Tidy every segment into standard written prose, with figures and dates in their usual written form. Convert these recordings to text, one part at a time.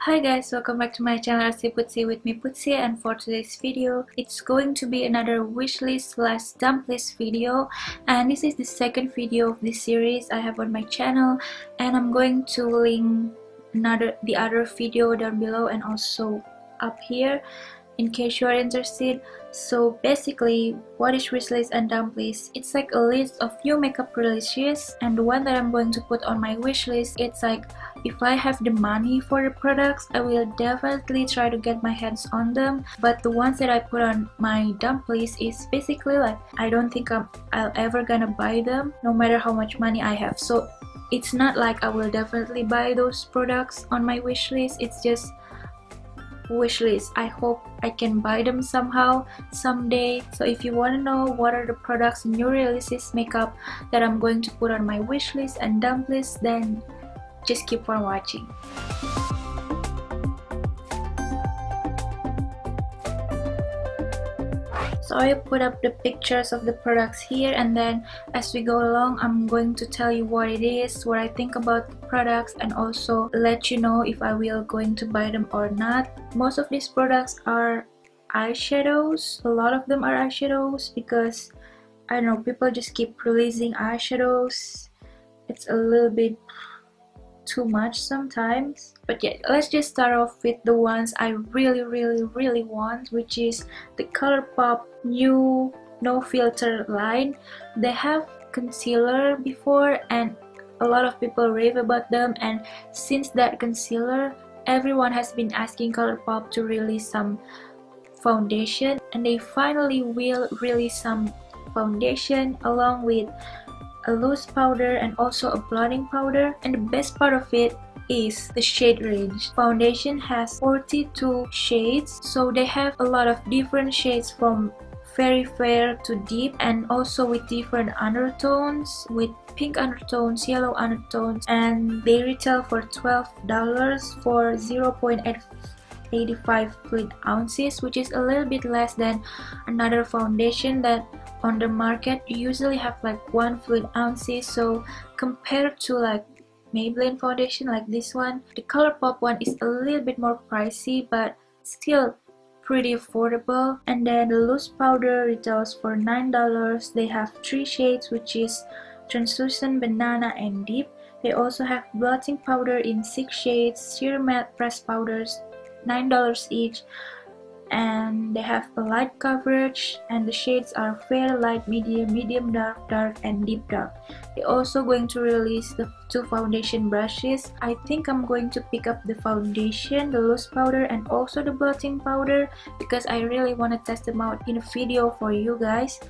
Hi guys, welcome back to my channel ArtsyPutsy with me Putsy, and for today's video it's going to be another wishlist/dumplist video, and this is the second video of this series I have on my channel, and I'm going to link the other video down below and also up here in case you are interested. So basically, what is wishlist and dumplist? It's like a list of new makeup releases, and the one that I'm going to put on my wishlist, it's like if I have the money for the products, I will definitely try to get my hands on them. But the ones that I put on my dumplist is basically like I don't think I'll ever gonna buy them, no matter how much money I have. So it's not like I will definitely buy those products on my wishlist. It's just wishlist. I hope I can buy them somehow someday. So if you want to know what are the products, new releases makeup that I'm going to put on my wishlist and dumplist, then just keep on watching. So I put up the pictures of the products here, and then as we go along I'm going to tell you what it is, what I think about the products, and also let you know if I will going to buy them or not. Most of these products are eyeshadows. A lot of them are eyeshadows because I don't know, people just keep releasing eyeshadows. It's a little bit too much sometimes. But yeah, let's just start off with the ones I really want, which is the Colourpop new no filter line. They have concealer before and a lot of people rave about them, and since that concealer everyone has been asking Colourpop to release some foundation, and they finally will release some foundation along with a loose powder and also a blotting powder. And the best part of it is the shade range. Foundation has 42 shades, so they have a lot of different shades from very fair to deep, and also with different undertones, with pink undertones, yellow undertones, and they retail for $12 for 0.85 fluid ounces, which is a little bit less than another foundation that on the market usually have like 1 fluid ounces. So compared to like Maybelline foundation like this one, the Colourpop one is a little bit more pricey but still pretty affordable. And then the loose powder retails for $9. They have 3 shades, which is translucent, banana, and deep. They also have blotting powder in 6 shades, sheer matte pressed powders, $9 each, and they have a light coverage, and the shades are fair, light, medium, medium dark, dark, and deep dark. They're also going to release the 2 foundation brushes. I think I'm going to pick up the foundation, the loose powder, and also the blotting powder because I really want to test them out in a video for you guys.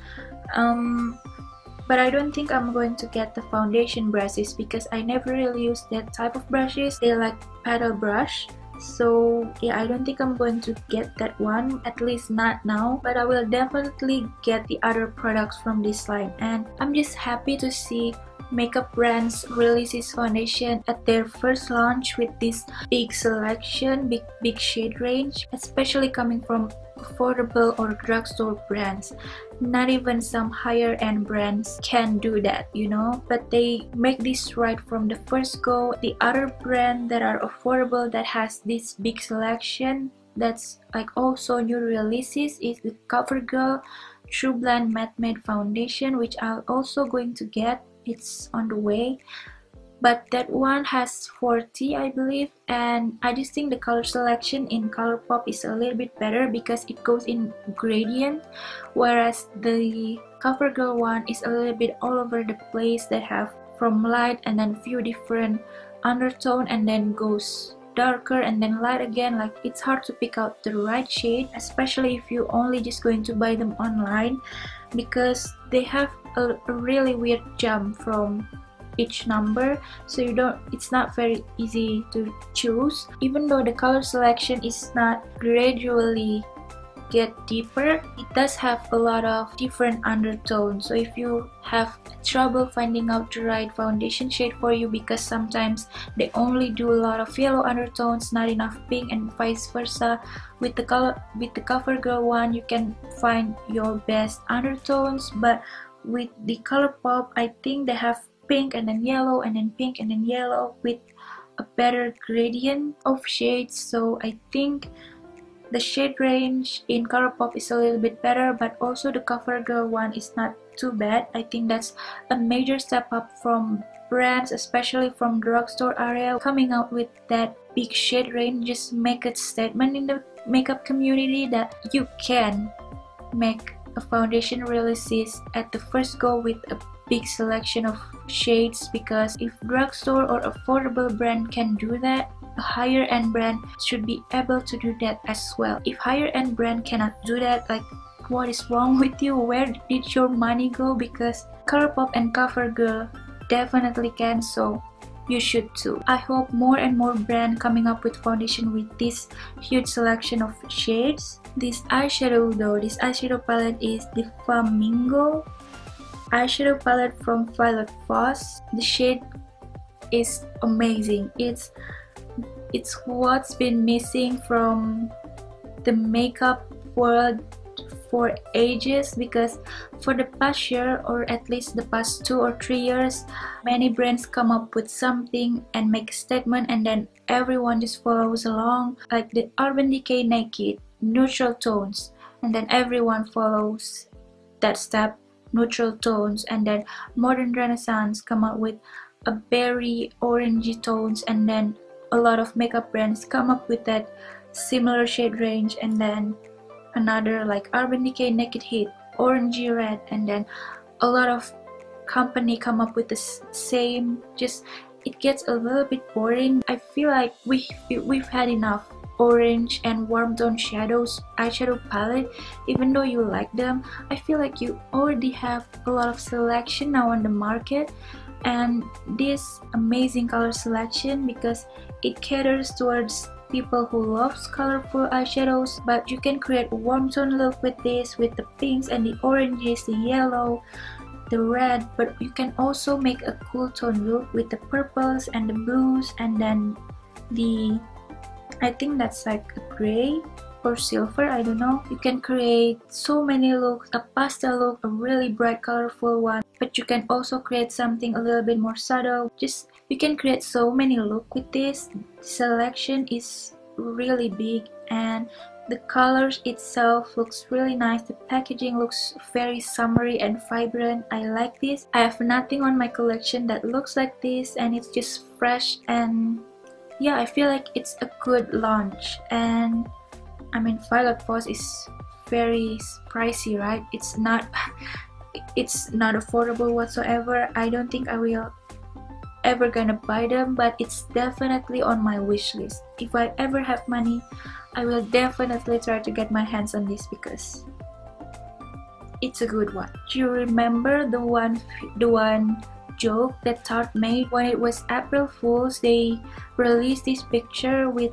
But I don't think I'm going to get the foundation brushes because I never really use that type of brushes. They're like paddle brush. So yeah, I don't think I'm going to get that one, at least not now, but I will definitely get the other products from this line. And I'm just happy to see makeup brands releases foundation at their first launch with this big selection, big shade range, especially coming from affordable or drugstore brands. Not even some higher end brands can do that, you know, but they make this right from the first go. The other brand that are affordable that has this big selection that's like also new releases is the CoverGirl True Blend Matte Matte Foundation, which I'm also going to get. It's on the way, but that one has 40 I believe, and I just think the color selection in Colourpop is a little bit better because it goes in gradient, whereas the CoverGirl one is a little bit all over the place. They have from light and then few different undertone and then goes darker and then light again. Like it's hard to pick out the right shade, especially if you only just going to buy them online, because they have a really weird jump from each number, so it's not very easy to choose. Even though the color selection is not gradually get deeper, it does have a lot of different undertones. So if you have trouble finding out the right foundation shade for you, because sometimes they only do a lot of yellow undertones, not enough pink, and vice versa, with the CoverGirl one you can find your best undertones. But with the Colourpop, I think they have pink and then yellow and then pink and then yellow with a better gradient of shades, so I think the shade range in Colourpop is a little bit better, but also the CoverGirl one is not too bad. I think that's a major step up from brands, especially from drugstore area, coming out with that big shade range. Just make a statement in the makeup community that you can make a foundation releases at the first go with a big selection of shades, because if drugstore or affordable brand can do that, a higher end brand should be able to do that as well. If higher end brand cannot do that, like, what is wrong with you? Where did your money go? Because Colourpop and CoverGirl definitely can, so you should too. I hope more and more brands coming up with foundation with this huge selection of shades. This eyeshadow though, this eyeshadow palette is the Flamingo eyeshadow palette from Voss. The shade is amazing. It's what's been missing from the makeup world for ages, because for the past year, or at least the past 2 or 3 years, many brands come up with something and make a statement, and then everyone just follows along, like the Urban Decay Naked neutral tones, and then everyone follows that step, neutral tones, and then Modern Renaissance come up with a berry orangey tones, and then a lot of makeup brands come up with that similar shade range, and then another like Urban Decay Naked Heat orangey red, and then a lot of company come up with the same. Just it gets a little bit boring. I feel like we've had enough orange and warm tone shadows eyeshadow palette. Even though you like them, I feel like you already have a lot of selection now on the market, and this amazing color selection, because it caters towards people who loves colorful eyeshadows, but you can create a warm tone look with this, with the pinks and the oranges, the yellow, the red, but you can also make a cool tone look with the purples and the blues, and then the, I think that's like a gray or silver, I don't know. You can create so many looks, a pastel look, a really bright colorful one, but you can also create something a little bit more subtle. Just you can create so many looks with this. The selection is really big, and the colors itself looks really nice. The packaging looks very summery and vibrant. I like this. I have nothing on my collection that looks like this, and it's just fresh, and yeah, I feel like it's a good launch. And I mean, Voss is very pricey, right? It's not affordable whatsoever. I don't think I will ever gonna buy them, but it's definitely on my wish list. If I ever have money, I will definitely try to get my hands on this, because it's a good one. Do you remember the one joke that Tarte made when it was April Fool's? They released this picture with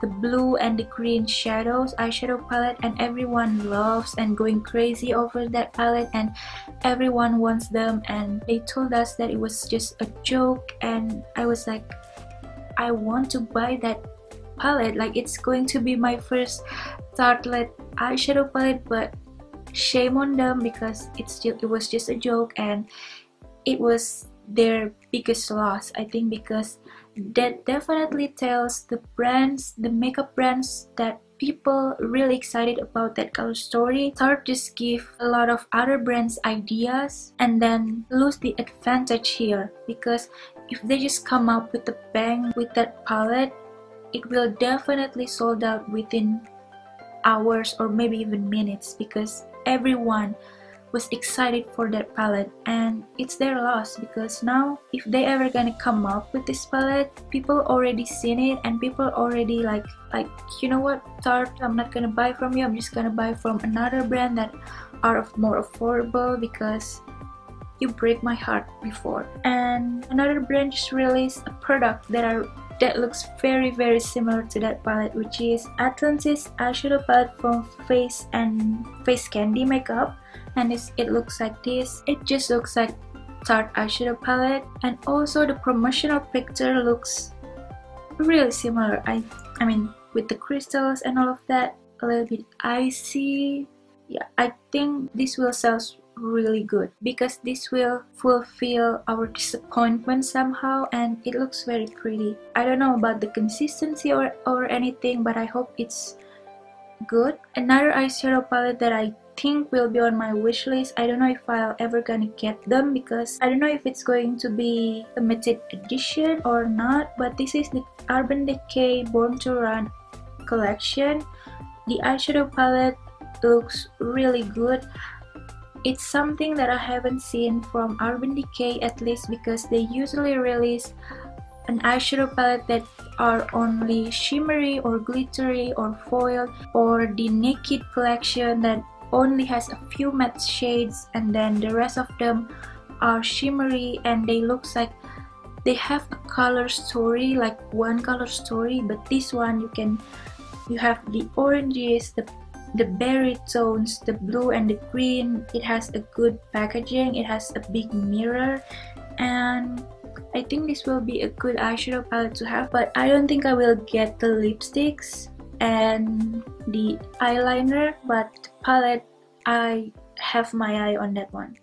the blue and the green shadows eyeshadow palette, and everyone loves and going crazy over that palette, and everyone wants them, and they told us that it was just a joke, and I was like, I want to buy that palette. Like, it's going to be my first Tarte eyeshadow palette, but shame on them, because it was just a joke, and it was their biggest loss, I think, because that definitely tells the brands, the makeup brands, that people really excited about that color story. Tarte just give a lot of other brands ideas and then lose the advantage here, because if they just come up with a bang with that palette, it will definitely sold out within hours or maybe even minutes, because everyone was excited for that palette, and it's their loss, because now if they ever gonna come up with this palette, people already seen it, and people already like, you know what, Tarte, I'm not gonna buy from you, I'm just gonna buy from another brand that are more affordable, because you break my heart before. And another brand just released a product that looks very similar to that palette, which is Atlantis eyeshadow palette from Face Candy Makeup, and it looks like this. It just looks like Tarte eyeshadow palette, and also the promotional picture looks really similar. I mean, with the crystals and all of that, a little bit icy. Yeah, I think this will sell really good, because this will fulfill our disappointment somehow, and it looks very pretty. I don't know about the consistency or anything, but I hope it's good. Another eyeshadow palette that I think will be on my wish list. I don't know if I'll ever gonna get them, because I don't know if it's going to be limited edition or not, but this is the Urban Decay Born to Run collection. The eyeshadow palette looks really good. It's something that I haven't seen from Urban Decay, at least, because they usually release an eyeshadow palette that are only shimmery or glittery or foiled, or the Naked collection that only has a few matte shades and then the rest of them are shimmery and they looks like they have a color story, like one color story. But this one you have the oranges, the berry tones, the blue and the green. It has a good packaging, it has a big mirror, and I think this will be a good eyeshadow palette to have. But I don't think I will get the lipsticks and the eyeliner, but the palette, I have my eye on that one.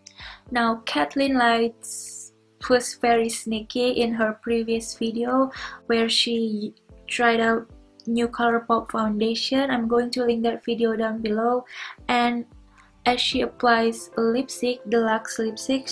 Now, KathleenLights was very sneaky in her previous video where she tried out new Colourpop foundation. I'm going to link that video down below. And as she applies a lipstick, the Luxe lipstick,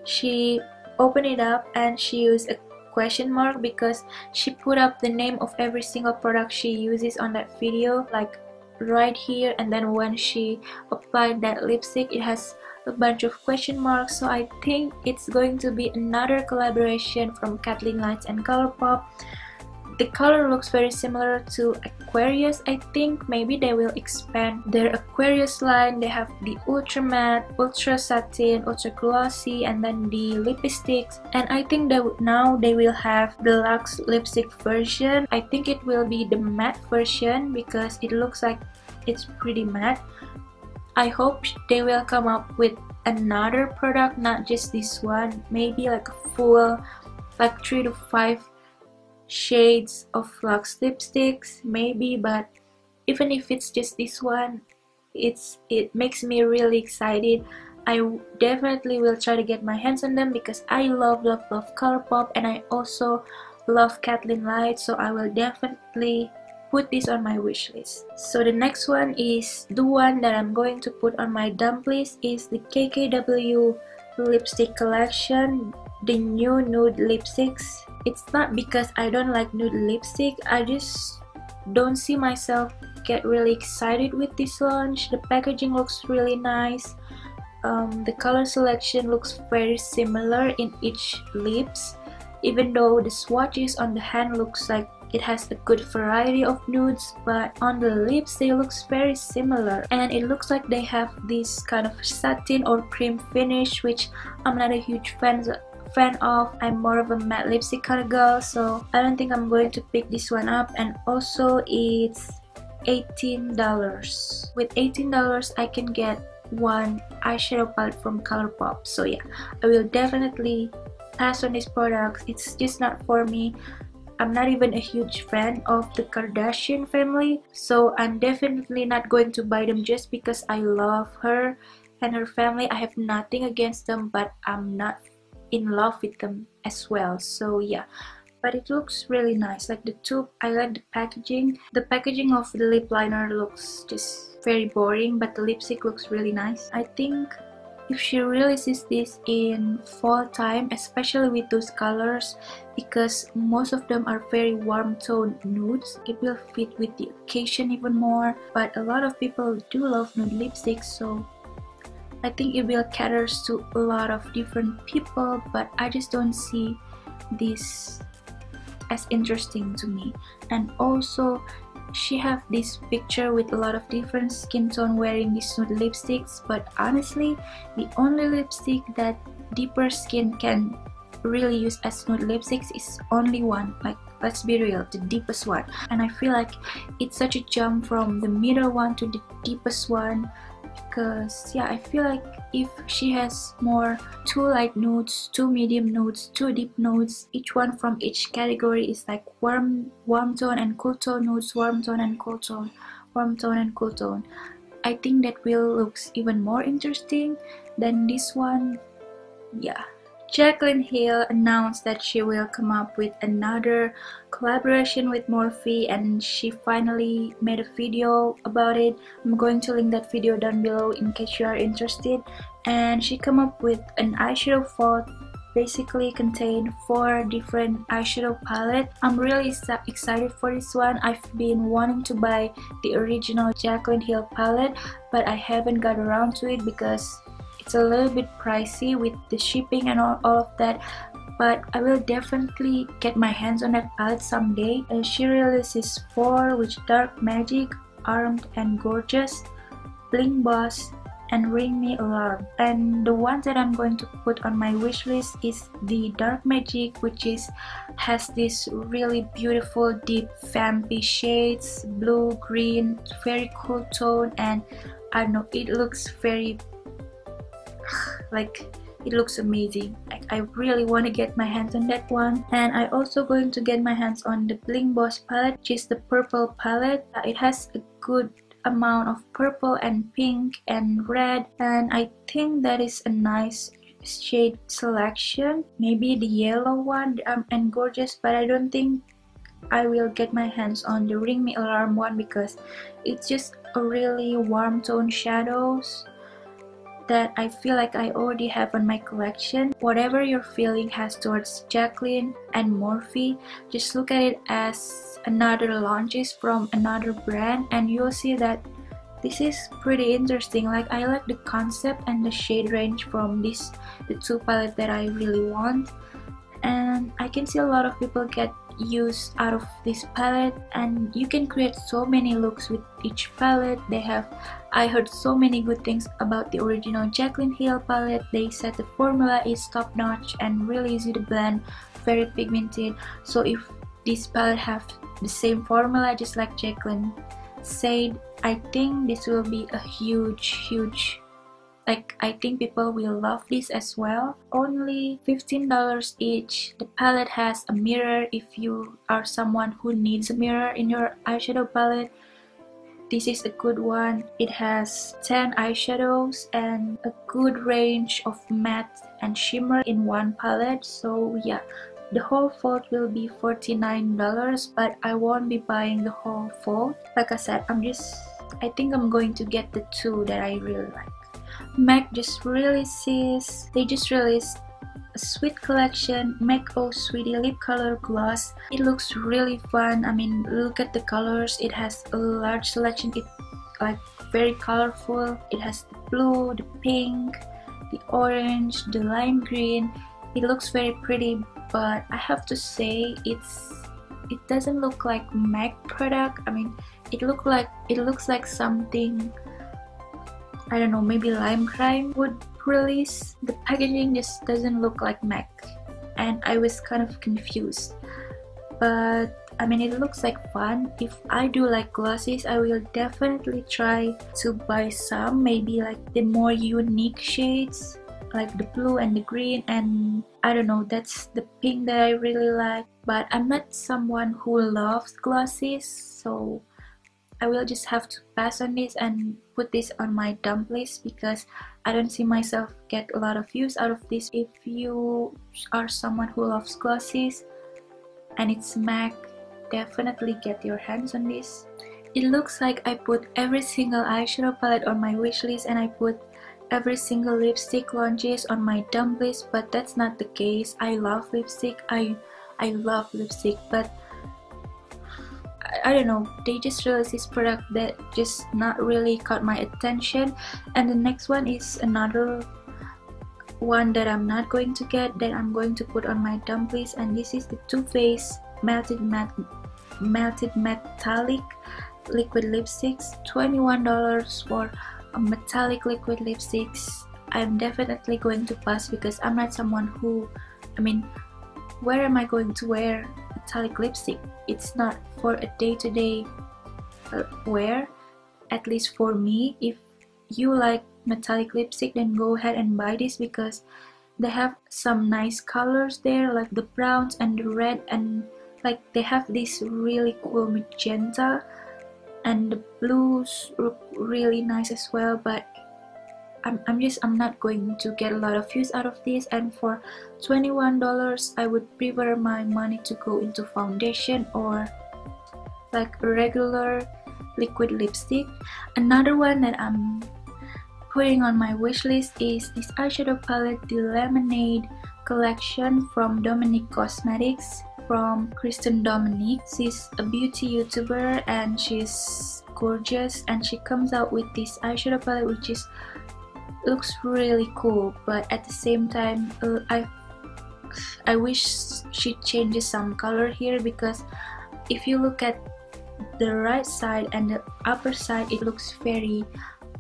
she opened it up and she used a question mark because she put up the name of every single product she uses on that video, like right here, and then when she applied that lipstick it has a bunch of question marks. So I think it's going to be another collaboration from KathleenLights and Colourpop. The color looks very similar to Aquarius. I think maybe they will expand their Aquarius line. They have the ultra matte, ultra satin, ultra glossy, and then the lipsticks. And I think that now they will have the Luxe lipstick version. I think it will be the matte version because it looks like it's pretty matte. I hope they will come up with another product, not just this one. Maybe like a full, like 3 to 5 shades of Luxe lipsticks maybe. But even if it's just this one, it makes me really excited. I definitely will try to get my hands on them because I love Colourpop, and I also love KathleenLights, so I will definitely put this on my wish list. So the next one is the one that I'm going to put on my dump list, is the KKW lipstick collection, the new nude lipsticks. It's not because I don't like nude lipstick, I just don't see myself get really excited with this launch. The packaging looks really nice. The color selection looks very similar in each lips, even though the swatches on the hand looks like it has a good variety of nudes, but on the lips they looks very similar, and it looks like they have this kind of satin or cream finish, which I'm not a huge fan of. I'm more of a matte lipstick kind of girl, so I don't think I'm going to pick this one up. And also it's $18. With $18 I can get one eyeshadow palette from Colourpop, so yeah, I will definitely pass on this product. It's just not for me. I'm not even a huge fan of the Kardashian family, so I'm definitely not going to buy them just because I love her and her family. I have nothing against them, but I'm not in love with them as well. So yeah, but it looks really nice. Like the tube, I like the packaging. The packaging of the lip liner looks just very boring, but the lipstick looks really nice. I think if she releases this in fall time, especially with those colors, because most of them are very warm tone nudes, it will fit with the occasion even more. But a lot of people do love nude lipsticks, so I think it will cater to a lot of different people, but I just don't see this as interesting to me. And also she have this picture with a lot of different skin tone wearing these nude lipsticks, but honestly the only lipstick that deeper skin can really use as nude lipsticks is only one. Like, let's be real, the deepest one. And I feel like it's such a jump from the middle one to the deepest one, because yeah, I feel like if she has more 2 light nudes, 2 medium nudes, 2 deep nudes, each one from each category is like warm tone and cool tone nudes, warm tone and cool tone, warm tone and cool tone. I think that will looks even more interesting than this one. Yeah. Jaclyn Hill announced that she will come up with another collaboration with Morphe, and she finally made a video about it. I'm going to link that video down below in case you are interested. And she came up with an eyeshadow fall, basically contain 4 different eyeshadow palette. I'm really excited for this one. I've been wanting to buy the original Jaclyn Hill palette, but I haven't got around to it because it's a little bit pricey with the shipping and all of that. But I will definitely get my hands on that palette someday. She releases 4, which Dark Magic, Armed and Gorgeous, Bling Boss, and Ring Me Alarm. And the one that I'm going to put on my wish list is the Dark Magic, which has this really beautiful deep vampy shades, blue, green, very cool tone, and I don't know, it looks very it looks amazing. I really want to get my hands on that one. And I also going to get my hands on the Bling Boss palette, which is the purple palette. It has a good amount of purple and pink and red, and I think that is a nice shade selection. Maybe the yellow one and Gorgeous, but I don't think I will get my hands on the Ring Me Alarm one because it's just a really warm tone shadows that I feel like I already have on my collection. Whatever your feeling has towards Jaclyn and Morphe, just look at it as another launches from another brand, and you'll see that this is pretty interesting. Like, I like the concept and the shade range from the 2 palettes that I really want, and I can see a lot of people get use out of this palette, and you can create so many looks with each palette. I heard so many good things about the original Jaclyn Hill palette. They said the formula is top notch and really easy to blend, very pigmented. So if this palette have the same formula just like Jaclyn said, I think this will be a huge, like, I think people will love this as well. Only $15 each. The palette has a mirror if you are someone who needs a mirror in your eyeshadow palette. This is a good one. It has 10 eyeshadows and a good range of matte and shimmer in one palette. So yeah, the whole fold will be $49, but I won't be buying the whole fold. Like I said, I think I'm going to get the 2 that I really like. MAC just released a sweet collection, MAC Oh Sweetie Lip Color Gloss. It looks really fun. I mean, look at the colors. It has a large selection. It's like very colorful. It has the blue, the pink, the orange, the lime green. It looks very pretty, but I have to say it doesn't look like MAC product. I mean, it looks like something, I don't know, maybe Lime Crime would release. The packaging just doesn't look like MAC, and I was kind of confused. But I mean, it looks like fun. If I do like glosses, I will definitely try to buy some, maybe like the more unique shades, like the blue and the green, and I don't know, that's the pink that I really like. But I'm not someone who loves glosses, so I will just have to pass on this and put this on my dump list because I don't see myself get a lot of use out of this. If you are someone who loves glosses and it's MAC, definitely get your hands on this. It looks like I put every single eyeshadow palette on my wish list and I put every single lipstick launches on my dump list, but that's not the case. I love lipstick. I love lipstick, but I don't know, they just released this product that just not really caught my attention. And the next one is another one that I'm not going to get, that I'm going to put on my dump list, and this is the Too Faced Melted Metallic Liquid Lipsticks. $21 for a metallic liquid lipsticks. I'm definitely going to pass because I'm not someone who, I mean, where am I going to wear metallic lipstick? It's not for a day-to-day wear, at least for me. If you like metallic lipstick, then go ahead and buy this because they have some nice colors there, like the browns and the red, and like they have this really cool magenta and the blues look really nice as well, but I'm not going to get a lot of use out of this. And for $21 I would prefer my money to go into foundation or like a regular liquid lipstick. Another one that I'm putting on my wish list is this eyeshadow palette, the Lemonade collection from Dominique Cosmetics, from Kristen Dominique. She's a beauty YouTuber and she's gorgeous, and she comes out with this eyeshadow palette which is looks really cool, but at the same time I wish she changes some color here, because if you look at the right side and the upper side, it looks very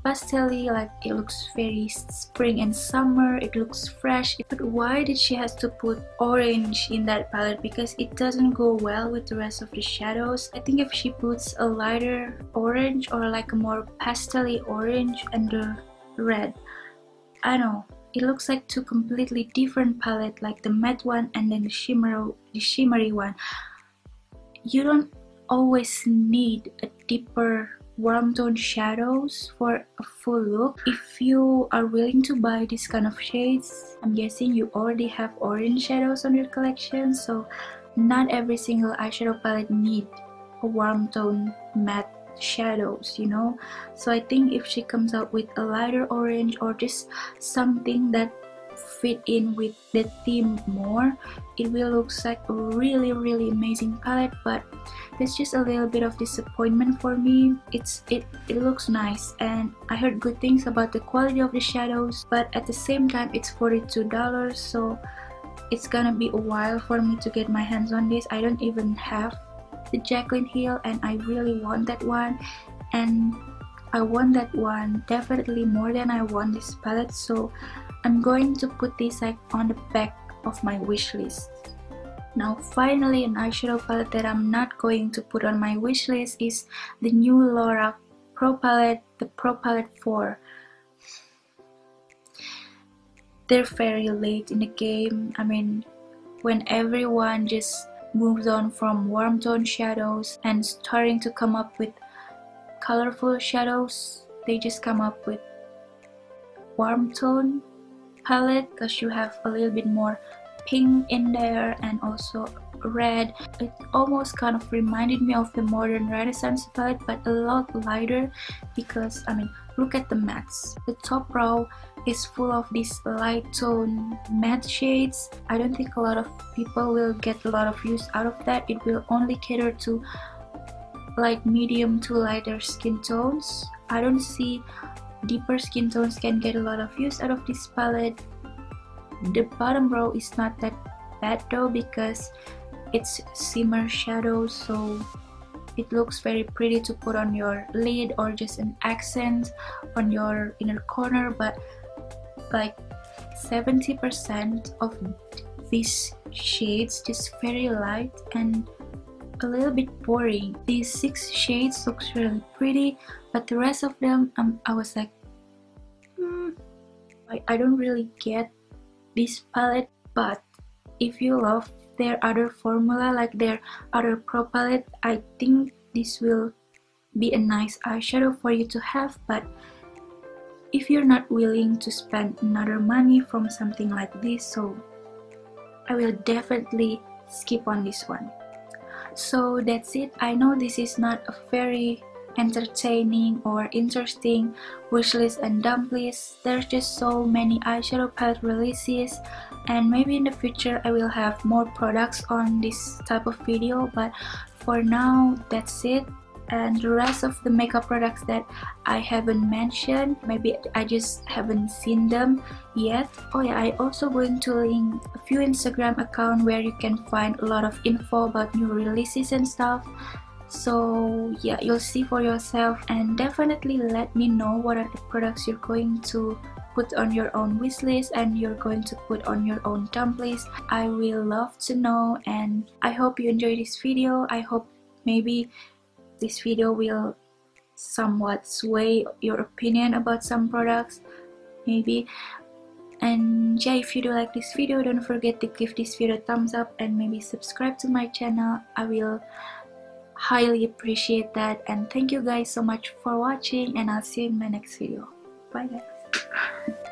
pastel-y, like it looks very spring and summer, it looks fresh. But why did she has to put orange in that palette? Because it doesn't go well with the rest of the shadows. I think if she puts a lighter orange or like a more pastel-y orange and the red, I don't know, it looks like two completely different palette, like the matte one and then the shimmery one. You don't always need a deeper warm tone shadows for a full look. If you are willing to buy this kind of shades, I'm guessing you already have orange shadows on your collection, so not every single eyeshadow palette need a warm tone matte shadows, you know. So I think if she comes out with a lighter orange or just something that fit in with the theme more, it will look like a really amazing palette. But there's just a little bit of disappointment for me. It looks nice and I heard good things about the quality of the shadows, but at the same time it's $42, so it's gonna be a while for me to get my hands on this. I don't even have the Jaclyn heel and I really want that one, and I want that one definitely more than I want this palette, so I'm going to put this like on the back of my wish list. Now finally, an eyeshadow palette that I'm not going to put on my wish list is the new LORAC Pro Palette, the Pro Palette 4. They're very late in the game. I mean, when everyone just moves on from warm tone shadows and starting to come up with colorful shadows, they just come up with warm tone palette, because you have a little bit more pink in there and also red. It almost kind of reminded me of the Modern Renaissance palette, but a lot lighter, because I mean, look at the mattes. The top row is full of these light tone matte shades. I don't think a lot of people will get a lot of use out of that. It will only cater to like medium to lighter skin tones. I don't see deeper skin tones can get a lot of use out of this palette. The bottom row is not that bad though, because it's shimmer shadows, so it looks very pretty to put on your lid or just an accent on your inner corner. But like 70% of these shades just very light and a little bit boring. These 6 shades looks really pretty, but the rest of them I was like, I don't really get this palette. But if you love their other formula, like their other Pro palette, I think this will be a nice eyeshadow for you to have. But if you're not willing to spend another money from something like this, so I will definitely skip on this one. So that's it. I know this is not a very entertaining or interesting wishlist and dumplist. There's just so many eyeshadow palette releases, and maybe in the future I will have more products on this type of video, but for now that's it. And the rest of the makeup products that I haven't mentioned, maybe I just haven't seen them yet. Oh yeah, I also going to link a few Instagram accounts where you can find a lot of info about new releases and stuff. So yeah, you'll see for yourself, and definitely let me know what are the products you're going to put on your own wishlist and you're going to put on your own dumplist. I will love to know, and I hope you enjoyed this video. I hope maybe this video will somewhat sway your opinion about some products, maybe. And yeah, if you do like this video, don't forget to give this video a thumbs up and maybe subscribe to my channel. I will highly appreciate that. And thank you guys so much for watching, and I'll see you in my next video. Bye guys.